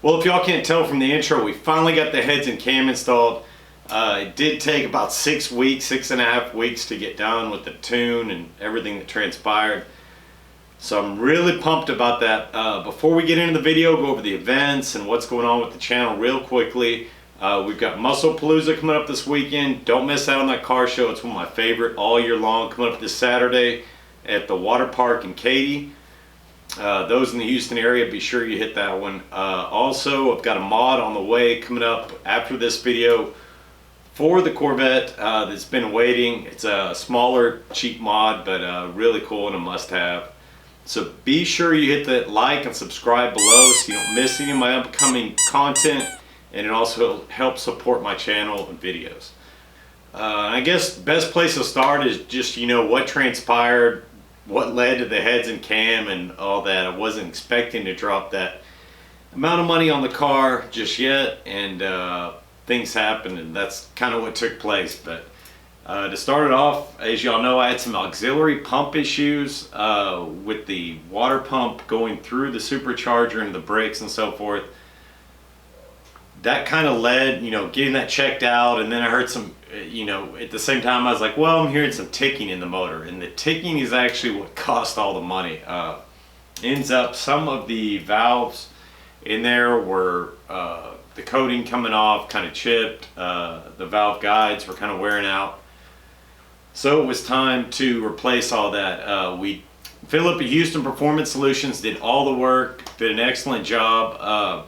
Well, if y'all can't tell from the intro, we finally got the heads and cam installed. It did take about 6 weeks, 6.5 weeks to get done with the tune and everything that transpired. So I'm really pumped about that. Before we get into the video, go over the events and what's going on with the channel real quickly. We've got Muscle Palooza coming up this weekend. Don't miss out on that car show. It's one of my favorite all year long. Coming up this Saturday at the water park in Katy. Those in the Houston area, be sure you hit that one. Also, I've got a mod on the way coming up after this video for the Corvette that's been waiting. It's a smaller, cheap mod, but really cool and a must-have. So be sure you hit that like and subscribe below so you don't miss any of my upcoming content, and it also helps support my channel and videos. I guess the best place to start is just, what transpired, what led to the heads and cam and all that. I wasn't expecting to drop that amount of money on the car just yet, and things happened, and that's kind of what took place. But to start it off, as y'all know, I had some auxiliary pump issues with the water pump going through the supercharger and the brakes and so forth. That kind of led, getting that checked out, and then I heard some, at the same time I was like, well, I'm hearing some ticking in the motor, and the ticking is actually what cost all the money. Ends up some of the valves in there were, the coating coming off, kind of chipped, the valve guides were kind of wearing out. So it was time to replace all that. Philip at Houston Performance Solutions did all the work, did an excellent job.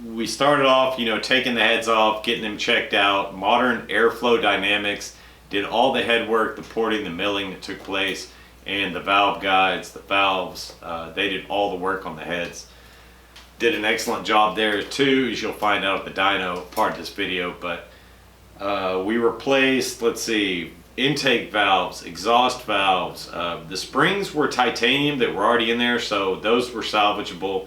We started off, taking the heads off, getting them checked out. Modern Airflow Dynamics did all the head work, the porting, the milling that took place, and the valve guides, the valves. They did all the work on the heads. Did an excellent job there too, as you'll find out at the dyno part of this video. But we replaced, intake valves, exhaust valves. The springs were titanium that were already in there, so those were salvageable.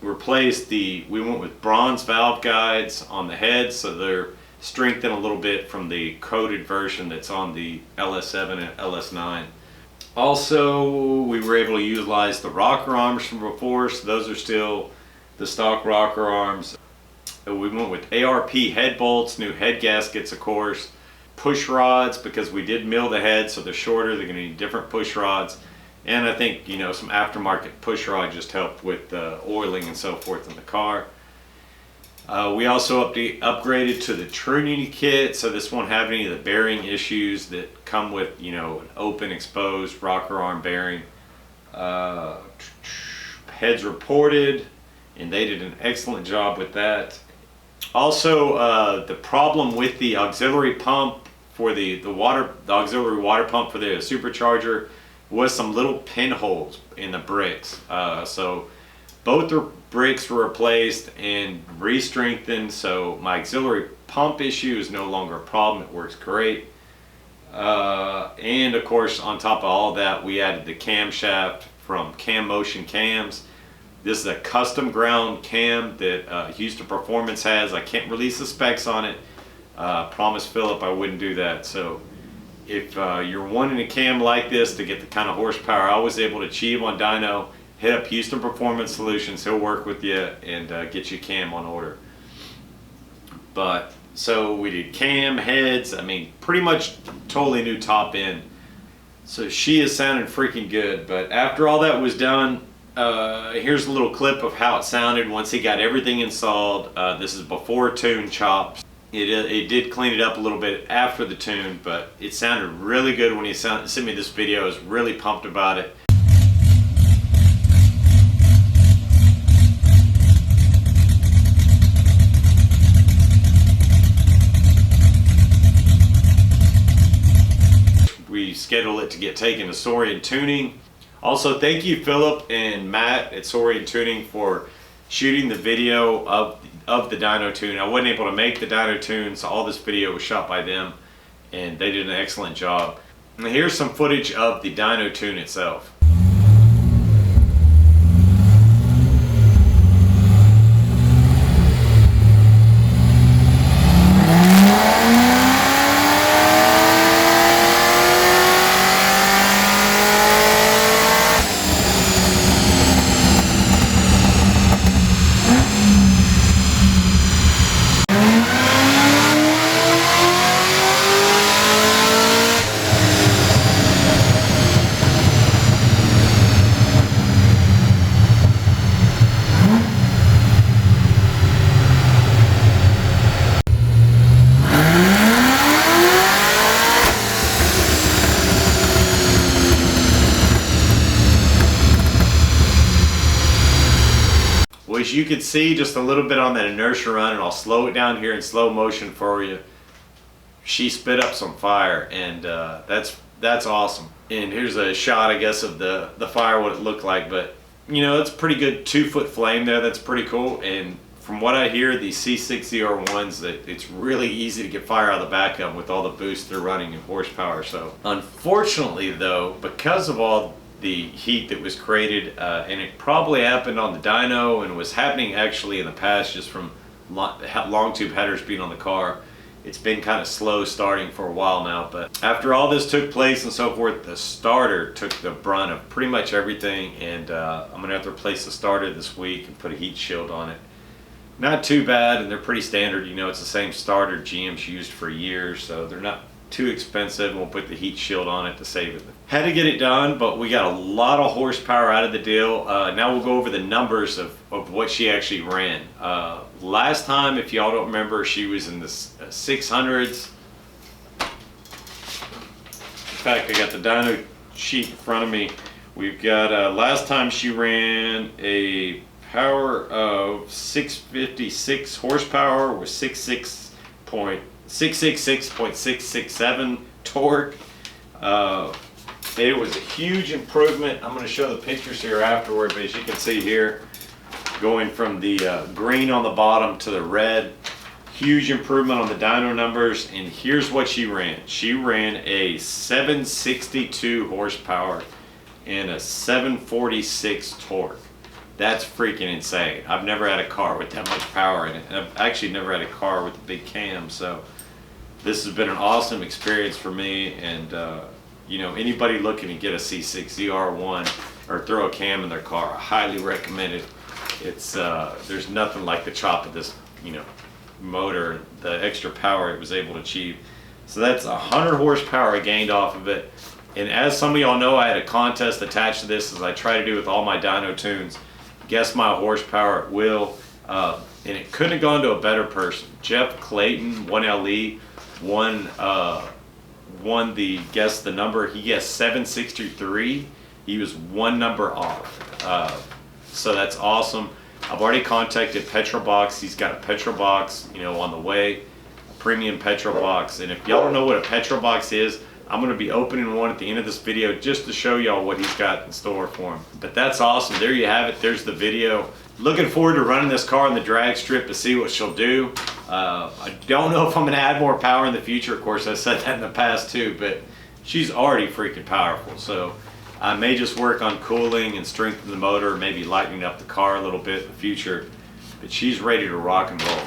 We went with bronze valve guides on the head, so they're strengthened a little bit from the coated version that's on the LS7 and LS9. Also, we were able to utilize the rocker arms from before, so those are still the stock rocker arms. We went with ARP head bolts, new head gaskets, of course, push rods, because we did mill the head, so they're shorter, they're going to need different push rods. And I think, some aftermarket push rod just helped with the oiling and so forth in the car. We also upgraded to the Trinity kit, so this won't have any of the bearing issues that come with, an open, exposed rocker arm bearing. Heads reported, and they did an excellent job with that. Also, the problem with the auxiliary pump for the auxiliary water pump for the supercharger was some little pinholes in the bricks. So both the bricks were replaced and re-strengthened, so my auxiliary pump issue is no longer a problem. It works great. And of course, on top of all that, we added the camshaft from Cam Motion Cams. This is a custom ground cam that Houston Performance has. I can't release the specs on it. Promised Philip I wouldn't do that. So if you're wanting a cam like this to get the kind of horsepower I was able to achieve on dyno, hit up Houston Performance Solutions. He'll work with you and get you a cam on order. But so we did cam, heads, pretty much totally new top end. So she is sounding freaking good. But after all that was done, here's a little clip of how it sounded once he got everything installed. This is before tune chops. It did clean it up a little bit after the tune, but it sounded really good when he sent me this video. I was really pumped about it. We scheduled it to get taken to Saurian Tuning. Also, thank you Philip and Matt at Saurian Tuning for shooting the video of the dyno tune. I wasn't able to make the dyno tune, so all this video was shot by them, and they did an excellent job. And here's some footage of the dyno tune itself. as you can see just a little bit on that inertia run, and I'll slow it down here in slow motion for you, she spit up some fire, and that's awesome. And here's a shot, I guess, of the fire, what it looked like. But you know, it's a pretty good 2-foot flame there. That's pretty cool. And from what I hear, these C6ZR1s, that it's really easy to get fire out of the back of them with all the boost they're running in horsepower. So unfortunately though, because of all the heat that was created, and it probably happened on the dyno and was happening actually in the past just from long tube headers being on the car, it's been kind of slow starting for a while now. But after all this took place and so forth, the starter took the brunt of pretty much everything, and I'm gonna have to replace the starter this week and put a heat shield on it. Not too bad, and they're pretty standard. You know, it's the same starter GM's used for years, so they're not too expensive. We'll put the heat shield on it to save it. Had to get it done, but we got a lot of horsepower out of the deal. Now we'll go over the numbers of what she actually ran. Last time, if y'all don't remember, she was in the 600s. In fact, I got the dyno sheet in front of me. We've got, last time she ran a power of 656 horsepower with 666.667 torque. It was a huge improvement. I'm going to show the pictures here afterward, but as you can see here, going from the green on the bottom to the red, huge improvement on the dyno numbers. And here's what she ran. She ran a 762 horsepower and a 746 torque. That's freaking insane. I've never had a car with that much power in it. And I've actually never had a car with a big cam. So this has been an awesome experience for me. And you know, anybody looking to get a C6ZR1 or throw a cam in their car, I highly recommend it. It's there's nothing like the chop of this, you know, motor, the extra power it was able to achieve. So that's 100 horsepower I gained off of it. And as some of y'all know, I had a contest attached to this, as I try to do with all my dyno tunes. Guess my horsepower at will, and it couldn't have gone to a better person. Jeff Clayton, 1LE, won the guess the number. He guessed 763. He was one number off. So that's awesome. I've already contacted Petrobox. He's got a Petrobox, you know, on the way, a premium Petrobox. And if y'all don't know what a Petrobox is, I'm going to be opening one at the end of this video just to show y'all what he's got in store for him. But that's awesome. There you have it. There's the video. Looking forward to running this car on the drag strip to see what she'll do. I don't know if I'm going to add more power in the future. Of course, I said that in the past too, but she's already freaking powerful. So I may just work on cooling and strengthening the motor, maybe lightening up the car a little bit in the future. But she's ready to rock and roll.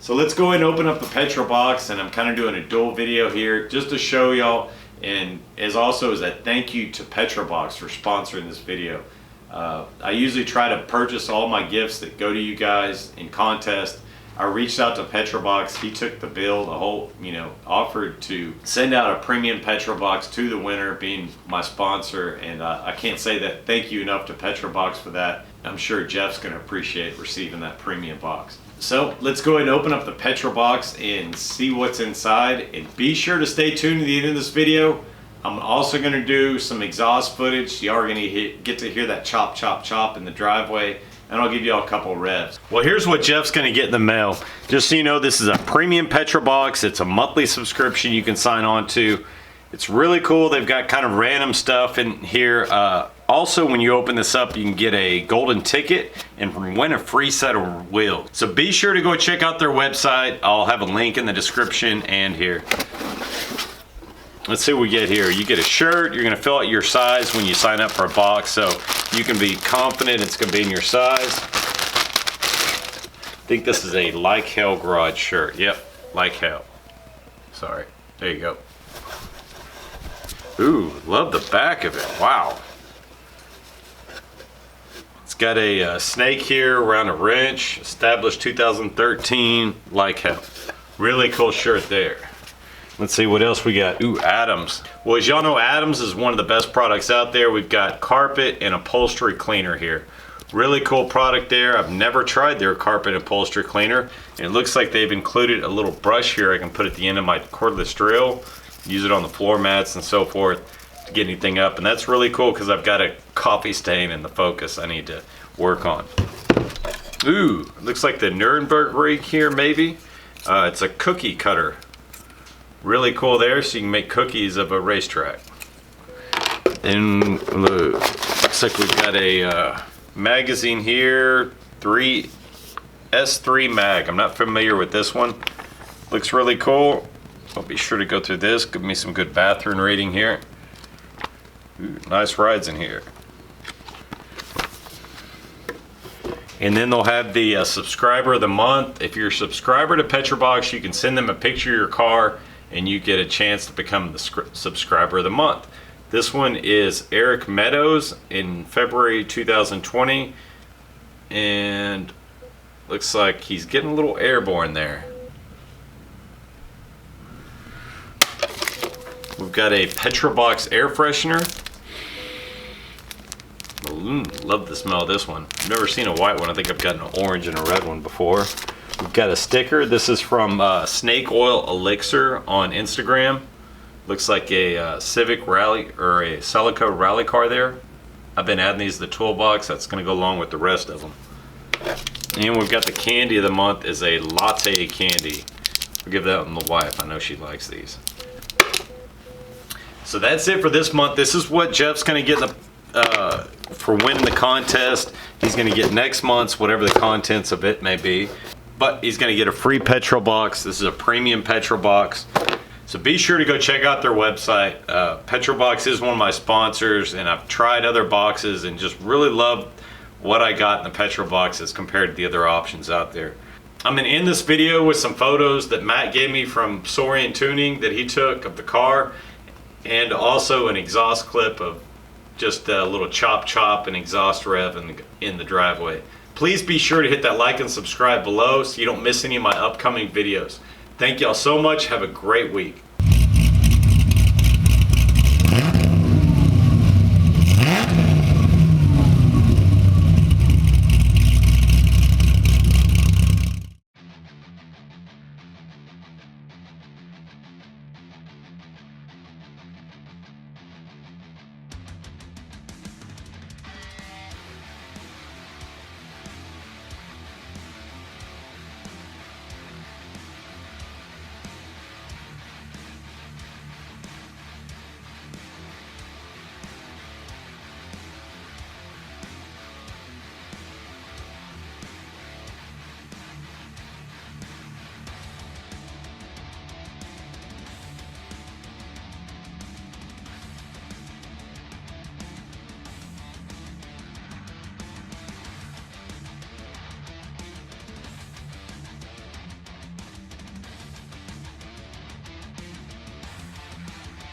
So let's go ahead and open up the Petrobox, and I'm kind of doing a dual video here just to show y'all, and as also as a thank you to Petrobox for sponsoring this video. I usually try to purchase all my gifts that go to you guys in contest. I reached out to Petrobox. He took the bill, the whole, you know, offered to send out a premium Petrobox to the winner, being my sponsor. And I can't say that thank you enough to Petrobox for that. I'm sure Jeff's going to appreciate receiving that premium box. So let's go ahead and open up the Petrobox and see what's inside. And be sure to stay tuned to the end of this video. I'm also going to do some exhaust footage. You are going to get to hear that chop, chop, chop in the driveway. And I'll give you all a couple of revs. Well, here's what Jeff's going to get in the mail. Just so you know, this is a premium Petrobox. It's a monthly subscription you can sign on to. It's really cool. They've got kind of random stuff in here. Also, when you open this up, you can get a golden ticket and win a free set of wheels. So be sure to go check out their website. I'll have a link in the description and here. Let's see what we get here. You get a shirt. You're going to fill out your size when you sign up for a box, so you can be confident it's going to be in your size. I think this is a Like Hell Garage shirt. Yep, Like Hell. Sorry. There you go. Ooh, love the back of it. Wow. It's got a snake here around a wrench. Established 2013. Like Hell. Really cool shirt there. Let's see what else we got. Ooh, Adams. Well, as y'all know, Adams is one of the best products out there. We've got carpet and upholstery cleaner here. Really cool product there. I've never tried their carpet upholstery cleaner. And it looks like they've included a little brush here I can put at the end of my cordless drill. Use it on the floor mats and so forth to get anything up. And that's really cool because I've got a coffee stain in the Focus I need to work on. Ooh, looks like the Nuremberg rig here, maybe. It's a cookie cutter. Really cool there, so you can make cookies of a racetrack. And looks like we've got a magazine here, S3 mag. I'm not familiar with this one. Looks really cool. I'll be sure to go through this. Give me some good bathroom rating here. Ooh, nice rides in here. And then they'll have the subscriber of the month. If you're a subscriber to Petrobox, you can send them a picture of your car and you get a chance to become the subscriber of the month. This one is Eric Meadows in February 2020. And looks like he's getting a little airborne there. We've got a Petrobox air freshener. Love the smell of this one. I've never seen a white one. I think I've got an orange and a red one before. We've got a sticker. This is from Snake Oil Elixir on Instagram. Looks like a Civic Rally or a Celica rally car there. I've been adding these to the toolbox. That's going to go along with the rest of them. And we've got the candy of the month is a latte candy. I'll give that one to the wife. I know she likes these. So that's it for this month. This is what Jeff's going to get in the for winning the contest. He's going to get next month's, whatever the contents of it may be. But he's going to get a free Petrobox. This is a premium Petrobox. So be sure to go check out their website. Petrobox is one of my sponsors, and I've tried other boxes and just really love what I got in the Petrobox as compared to the other options out there. I'm going to end this video with some photos that Matt gave me from Saurian Tuning that he took of the car, and also an exhaust clip of just a little chop and exhaust rev in the driveway. Please be sure to hit that like and subscribe below so you don't miss any of my upcoming videos. Thank y'all so much. Have a great week.